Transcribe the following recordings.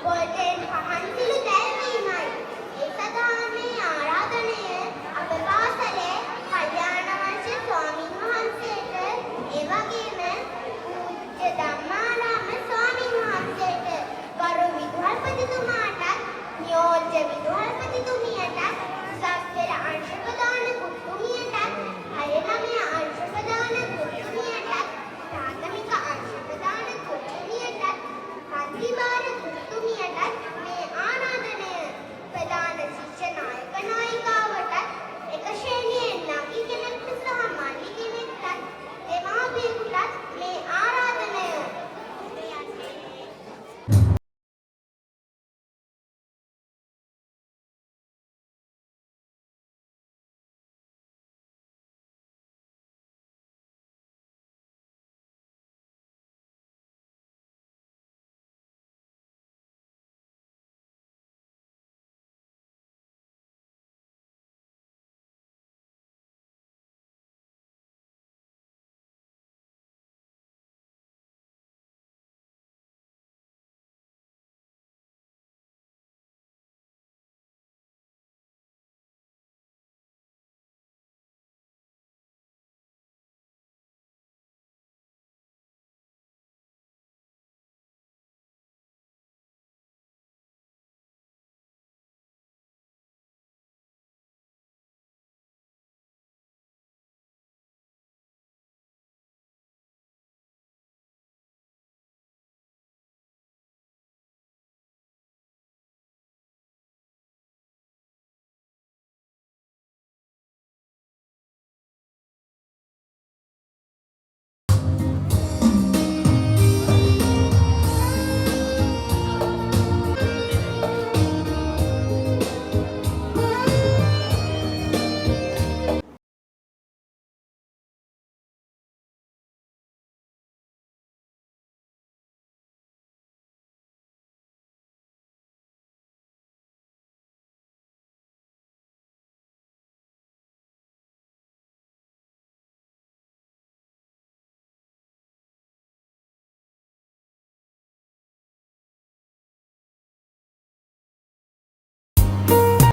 පොල්තෙන් පහන් පිළි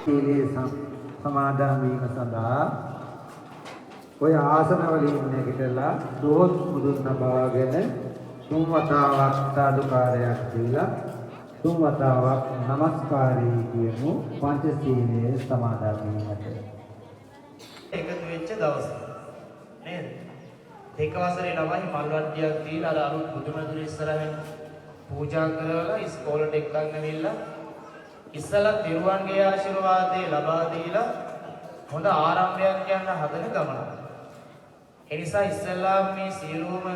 සීලේ සමාදන් වීම සඳහා ඔය ආසන වලින් නැගිටලා දොහොත් මුදුන් නබාගෙන තුන් වතාවක් සාදුකාරයක් දීලා තුන් වතාවක් নমස්කාරී කියමු පංචශීලයේ සමාදන් වීමට. එකතු වෙච්ච දවස නේද? දෙක වසරේ ළමයි මල් වට්ටියක් දීලා අර අලුත් බුදුමැදුර ඉස්සරහින් පූජා කරලා ඉස්කෝලේට එක්කන් ඇවිල්ලා ඉස්සලා තිරුවන්ගේ ආශිර්වාදේ ලබා දීලා හොඳ ආරම්භයක් යන හදන ගමන. ඒ නිසා ඉස්සලා මේ සියලුම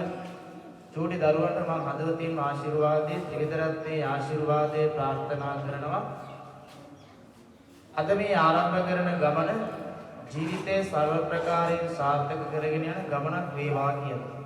චූටි දරුවන්ට මම හදවතින් ආශිර්වාදයේ ත්‍රිවිධරත්නයේ ආශිර්වාදයේ ප්‍රාර්ථනා කරනවා. අද මේ ආරම්භ කරන ගමන ජීවිතයේ සර්ව ප්‍රකාරයෙන් සාර්ථක කරගෙන යන ගමනක් වේවා කියලා.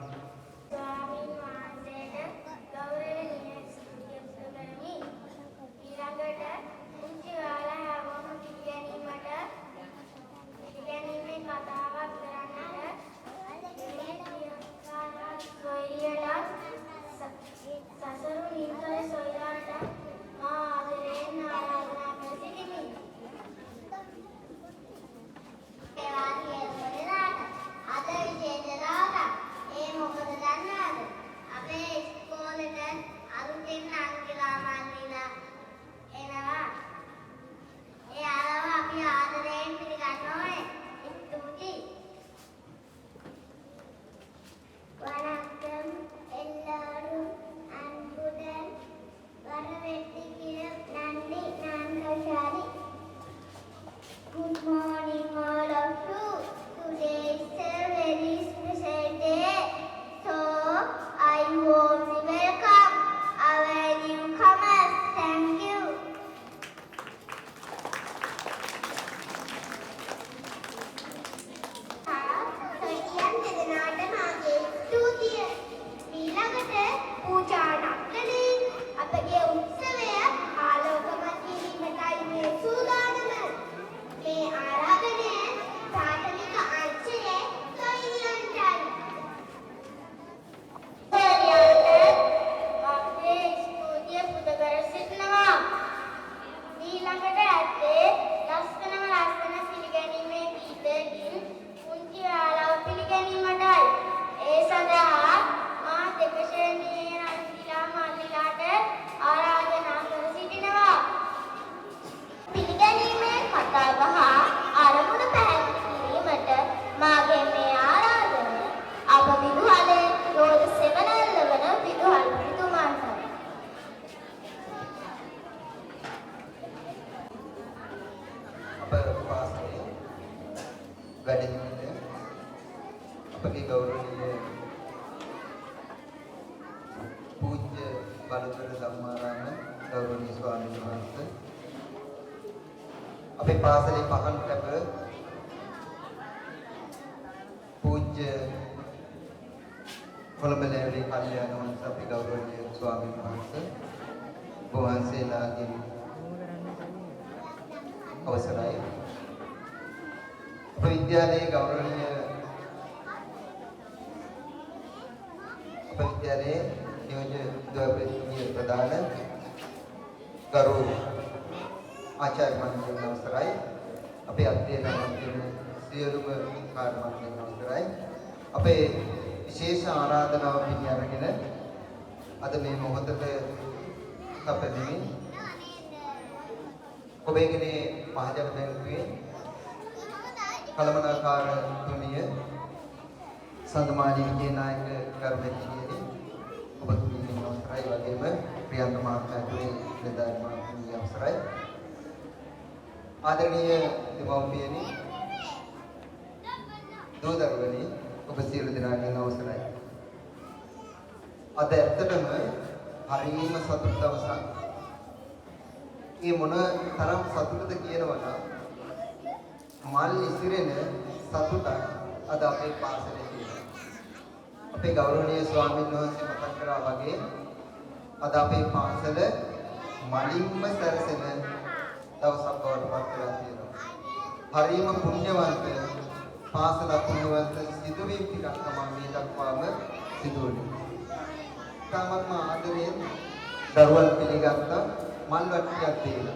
දරුවන් පිළිගත්තා මල් වට්ටියක් දීලා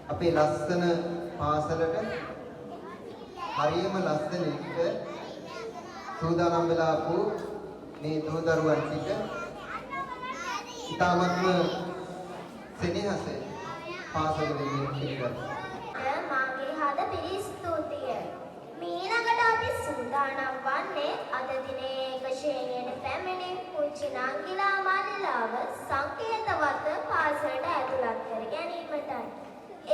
අපේ ලස්සන පාසලට හරියම ලස්සන එක සූදානම් වෙලා ආපු මේ දූ දරුවන් ටික ඉතාමත්ම සෙනෙහසේ පාසල වෙනුවෙන් පිළිගන්නවා. මාගේ හද පිරි ස්තුතිය. මීළඟට අපි සූදානම් වන්නේ අද දිනේ එක ශ්‍රේණියට පැමිණි පුංචි නංගිලා මල්ලිලාව සංකේතවත් පාසලට ඇතුළත් කර ගැනීමටයි.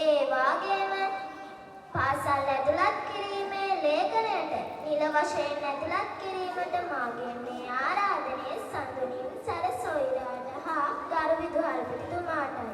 ඒ වගේම පාසල් ඇතුළත් කිරීමේ ලේඛනයට නිල වශයෙන් ඇතුළත් කිරීමට මාගේ මේ ආරාධනය සඳුනින් සරසොයිරාට හා ගරු විදුහල්පතිතුමාටයි.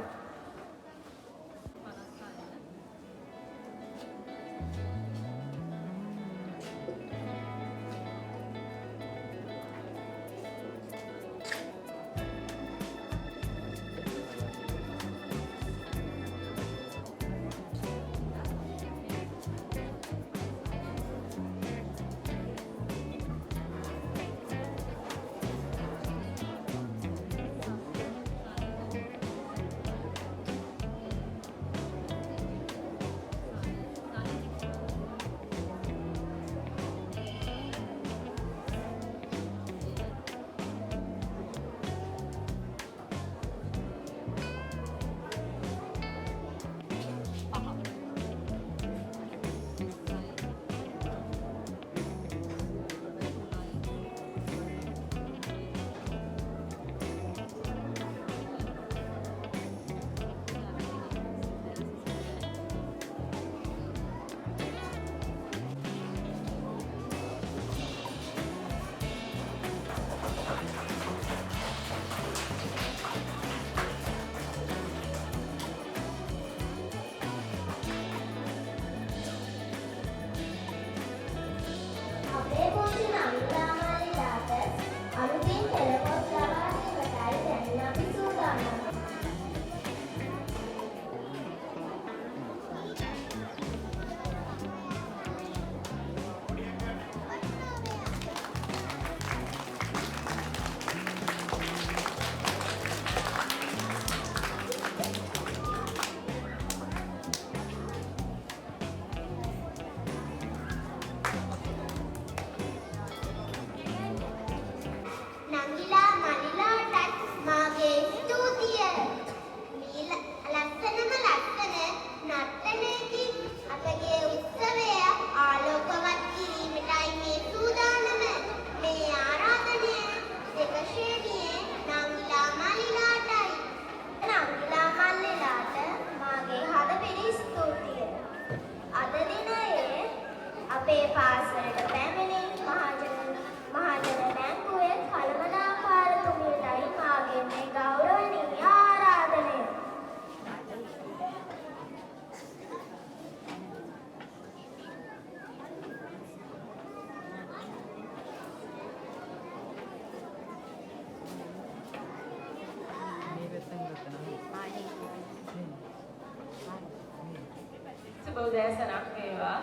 උදෑසනක් වේවා.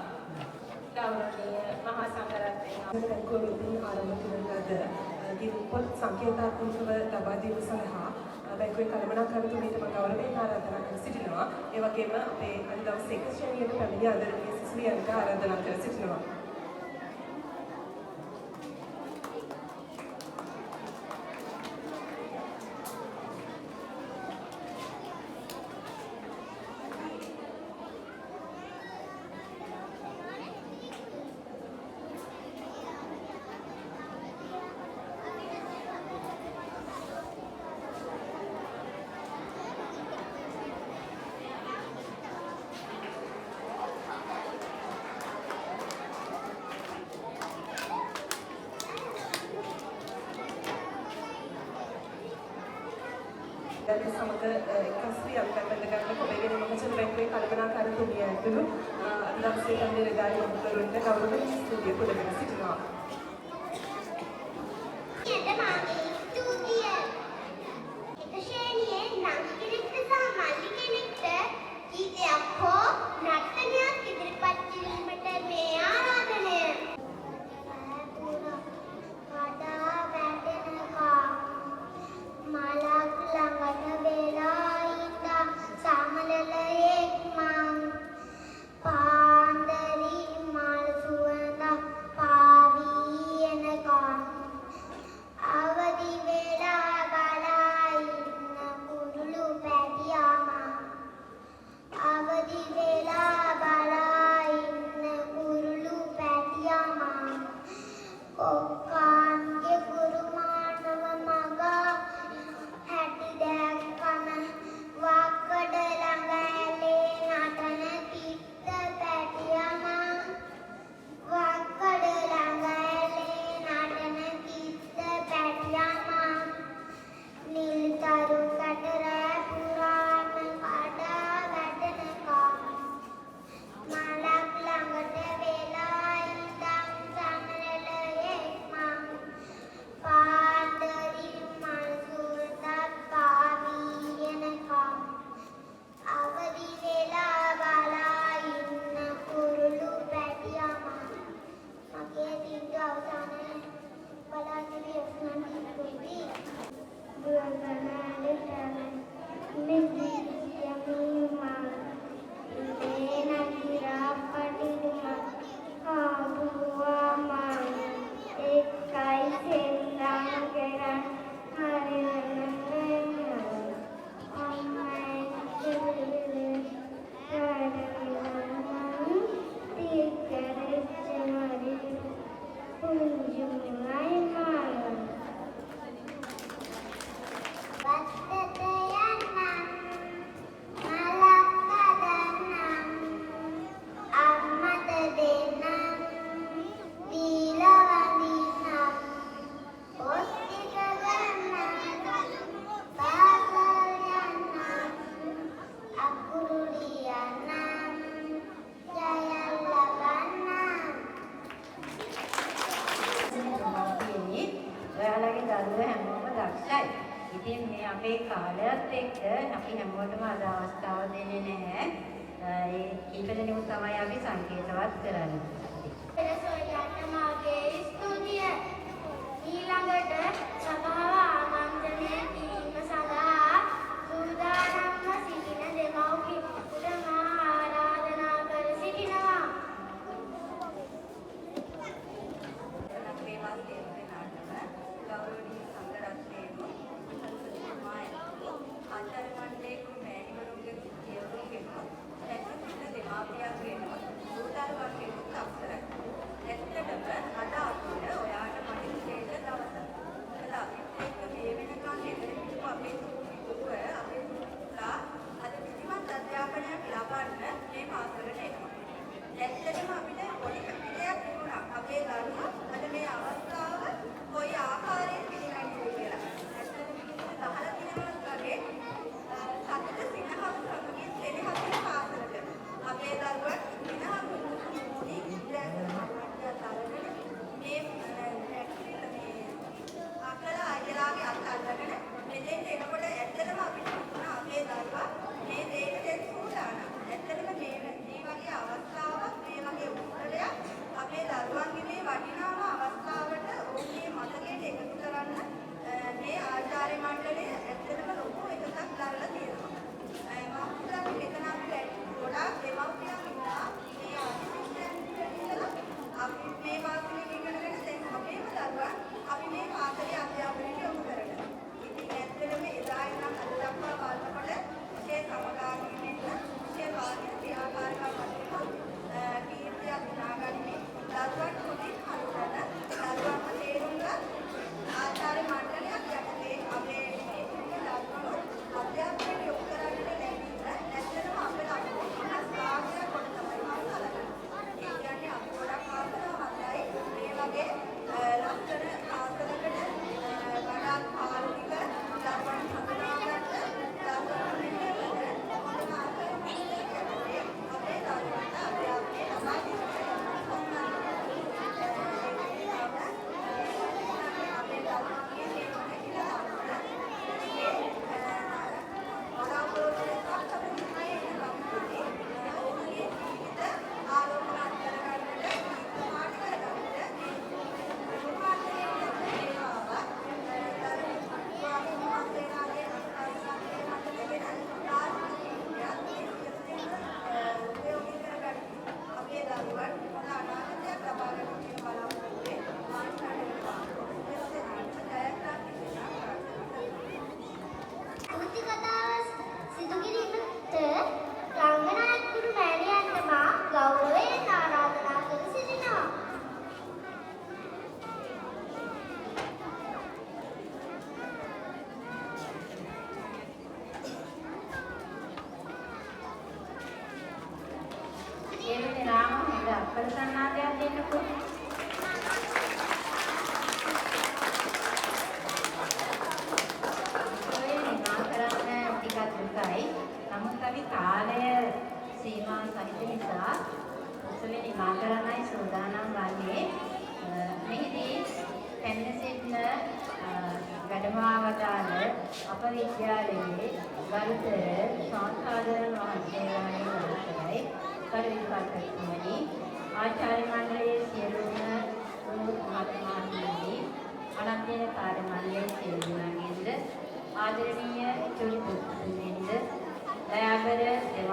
ගෞරවනීය මහා සංඝරත්නය බැංකුවෙන් ආරම්භ කරන ලද ගිරිපොත් සංකේතාත්මකව ලබා දීම සඳහා බැංකුවේ කළමනාකරුතුමීට මම ගෞරවයෙන් ආරාධනා කර සිටිනවා. ඒ වගේම අපේ අද දවසේ එක ශ්‍රේණියට පැමිණි ආදරණීය සිසුවියන්ට ආරාධනා කර සිටිනවා. දැන් සමග එක්ස්ත්‍රී අන්තර්ගත කරන කොබේගෙන මහජන බැංකුවේ කළමනාකාරතුමිය ඇතුළු දවසේ කන්දේ රජාරි මහතුරුන්ට ගෞරවයෙන් ස්තුතිය පුදගෙන සිටිනවා. පාසලට ඔයාලගේ දරුවෝ හැමෝම දක්ෂයි. ඉතින් මේ අපේ කාලයත් එක්ක අපි හැමෝටම අද අවස්ථාව දෙන්නේ නැහැ. ඒ කීප දෙනෙකුට තමයි අපි සංකේතවත් කරන්නේ. පෙරසොයන්න මාගේ ස්තුතිය. ඊළඟට සභාව ආමන්ත්‍රණය කිරීම සඳහා සූදානම්ව සිටින දෙමව්පියන්ට මා ආරාධනා කර සිටිනවා.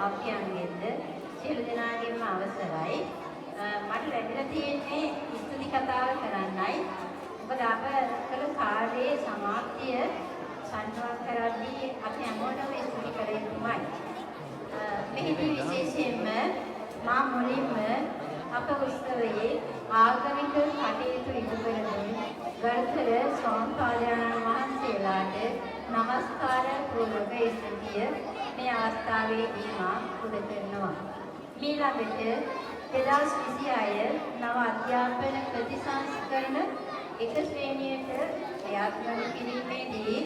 දෙමාපියන්ගෙන්ද සියලු දෙනාගේම අවසරයි. මට ලැබිලා තියෙන්නේ ස්තුති කතාව කරන්නයි. මොකද අප කළ කාර්යයේ සමාප්තිය සම්පූර්ණ කරද්දී අපි හැමෝටම ස්තුති කළ යුතුමයි. මෙහිදී විශේෂයෙන්ම මා මුලින්ම අප උත්සවයේ ආගමික කටයුතු ඉටු කරමින් ගරුතර ස්වාමීන් වහන්සේලාට නමස්කාර පූර්වක ස්තුතිය මේ අවස්ථාවේදී මා පුද කරනවා. ඊළඟට 2026 නව අධ්‍යාපන ප්‍රතිසංස්කරණ එක ශ්‍රේණියට ක්‍රියාත්මක කිරීමේදී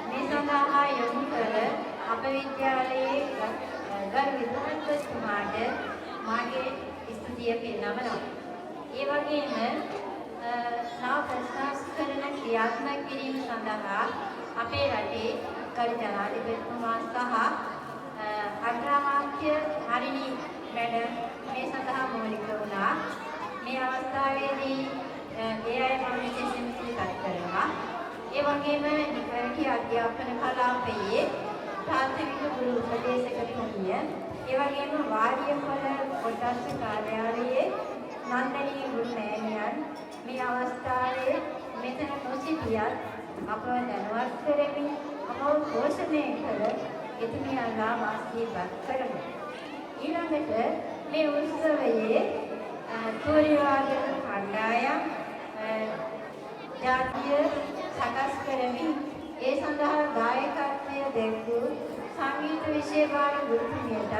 මේ සඳහා යොමු කළ අප විද්‍යාලයේ ගරු විද්‍යාඥතුමාට මාගේ ස්තුතිය පිරිනමනවා. ඒ වගේම නව ප්‍රතිසංස්කරණ ක්‍රියාත්මක කිරීම සඳහා අපේ රටේ ගරු ජනාධිපතිතුමා සහ අග්‍රාමාත්‍ය හරිනි මැඩම් මේ සඳහා මූලික වුණා. මේ අවස්ථාවේදී ඒ අය මම විශේෂයෙන් සිහිපත් කරනවා. ඒ වගේම නිවැරදි අධ්‍යාපන කලාපයේ ප්‍රාථමික ගුරු උපදේශකතුමිය, ඒ වගේම වාරියපොළ කොටස් කාර්යාලයේ නන්දනී ගුරු මෑණියන් මේ අවස්ථාවේ මෙතන නොසිටියත් අපව දැනුවත් කරමින් අපව පෝෂණය කළ එතුමියන්ලා වාසීපත් කරමු. ඊළඟට මේ උත්සවයේ තෝරිවාදක කණ්ඩායම් ජාතිය සකස් කරමින් ඒ සඳහා දායකත්වය දැක්වූ සංගීත විෂය භාර ගුරුතුමියට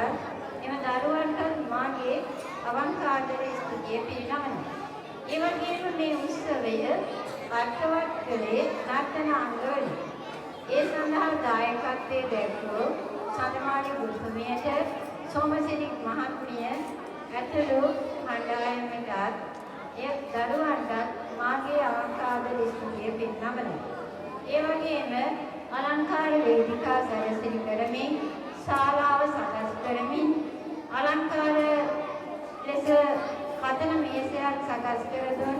එම දරුවන්ට මාගේ අවංක ආදර ස්තුතිය පිරිනමනවා. ඒ වගේම මේ උත්සවය අර්ථවත් කළේ නර්තන අංගවලින්. ඒ සඳහා දායකත්වයේ දැක්වූ සඳමාලි ගුරුතුමියට සෝමසිරි මහත්මිය ඇතුළු කණ්ඩායමටත් එය දරුවන්ටත් මාගේ අවංක ආදර ස්තුතිය පිරිනමනවා. ඒ වගේම අලංකාර වේදිකා සැරසිලි කරමින් ශාලාව සකස් කරමින් අලංකාර ලෙස පතන මේසයක් සකස් කර දුන්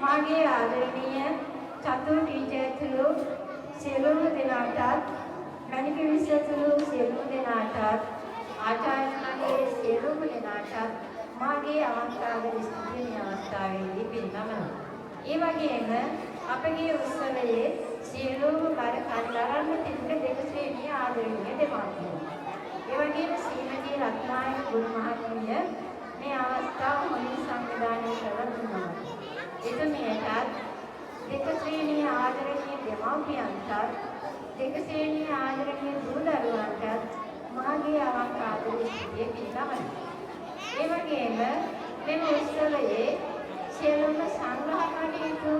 මාගේ ආදරණීය චතු ටීචර්තුළු සියලුම දෙනාටත් මණික විශ්වතුළු සියලුම දෙනාටත් ආචාර්යතුමාගේ සියලුම දෙනාටත් මාගේ අවංක ආදර ස්තුතිය මේ අවස්ථාවේදී පිරිනමනවා. ඒ වගේම අපගේ උත්සවයේ සියලුම කණ්ඩායම් තිබෙන දෙක ශ්‍රේණිය ආදරණීය දෙමාපියන්. ඒ වගේම ශ්‍රීමති රත්නායක ගුරු මහත්මිය මේ අවස්ථාව හොඳින් සංවිධානය කරලා දුන්නා. එතුමියටත් දෙක ශ්‍රේණිය ආදරණීය දෙමාපියන්ටත් දෙක ශ්‍රේණිය ආදරණීය දූ දරුවන්ටත් මාගේ අවංක ආදර ස්තුතිය පිරිනමනවා. ඒ වගේම මෙම උත්සවයේ සියලුම සංග්‍රහ කටයුතු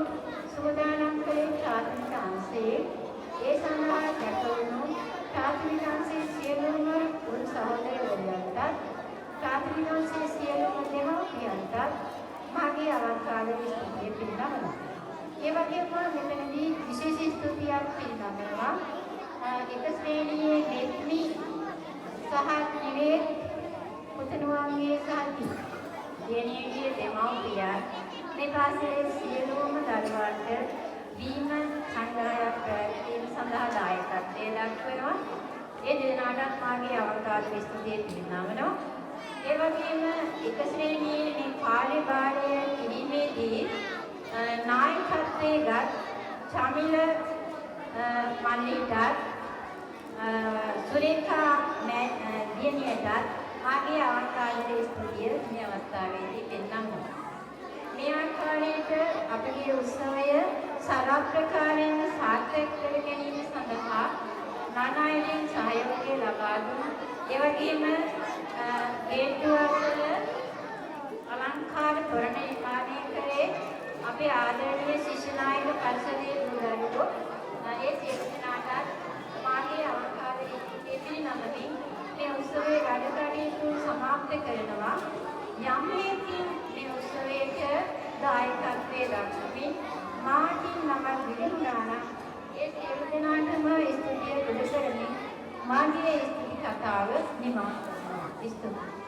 සූදානම් කළේ ප්‍රාථමික අංශයේ ඒ සඳහා කැපවුණු ප්‍රාථමික අංශයේ සියලුම ගුරු සහෝදරවරුන්ටත් ප්‍රාථමික අංශයේ සියලුම දෙමාපියන්ටත් මාගේ අවංක ආදර ස්තුතිය පිරිනමනවා. ඒ වගේම මෙතනදී විශේෂ ස්තුතියක් පිරිනමනවා එක ශ්‍රේණියේ මෙත්නි සහ නිවේද පුතණුවන්ගේ සහ දියණියගේ දෙමාපියන් මේ පාසලේ සියලුම දරුවන්ට දීම සංග්‍රහයක් පැවැත්වීම සඳහා දායකත්වයේ දක්වනවා. ඒ දෙනාටත් මාගේ අවංක ආදර ස්තුතිය පිරිනමනවා. ඒ වගේම එක ශ්‍රේණියේ මේ කාර්යභාරය කිරීමේදී නායකත්වයේ ගත් චමිල මල්ලිටත් සුරේඛා දියණියටත් මාගේ අවංක ආදර ස්තුතිය මේ අවස්ථාවේදී පිරිනමනවා. මේ ආකාරයට අපගේ උත්සවය සරල ප්‍රකාරයෙන් සාර්ථක කර ගැනීම සඳහා නානායකින් සහයෝගය ලබා දුන් ඒ වගේම ගේට්ටුවවල අලංකාර තොරණ නිර්මාණය කරේ අපේ ආදරණීය ශිෂ්‍ය නායක පරිෂදයේ දුරදරුවෝ ඒ සියලු දෙනාටත් මාගේ අවංක ආදර ස්තුතිය පිරිනමමින් මේ උත්සවයේ වැඩ කටයුතු සමාප්ත කරනවා. යම් හේකින් මේ උත්සවයට දායකත්වයේ දක්වමින් මාටින් නමක් විලිහුණා නම් ඒ සියලු දෙනාටම ස්තුතිය පුද කරමින් මාගේ ස්තුති කතාව නිමා කරනවා. ස්තුතියි.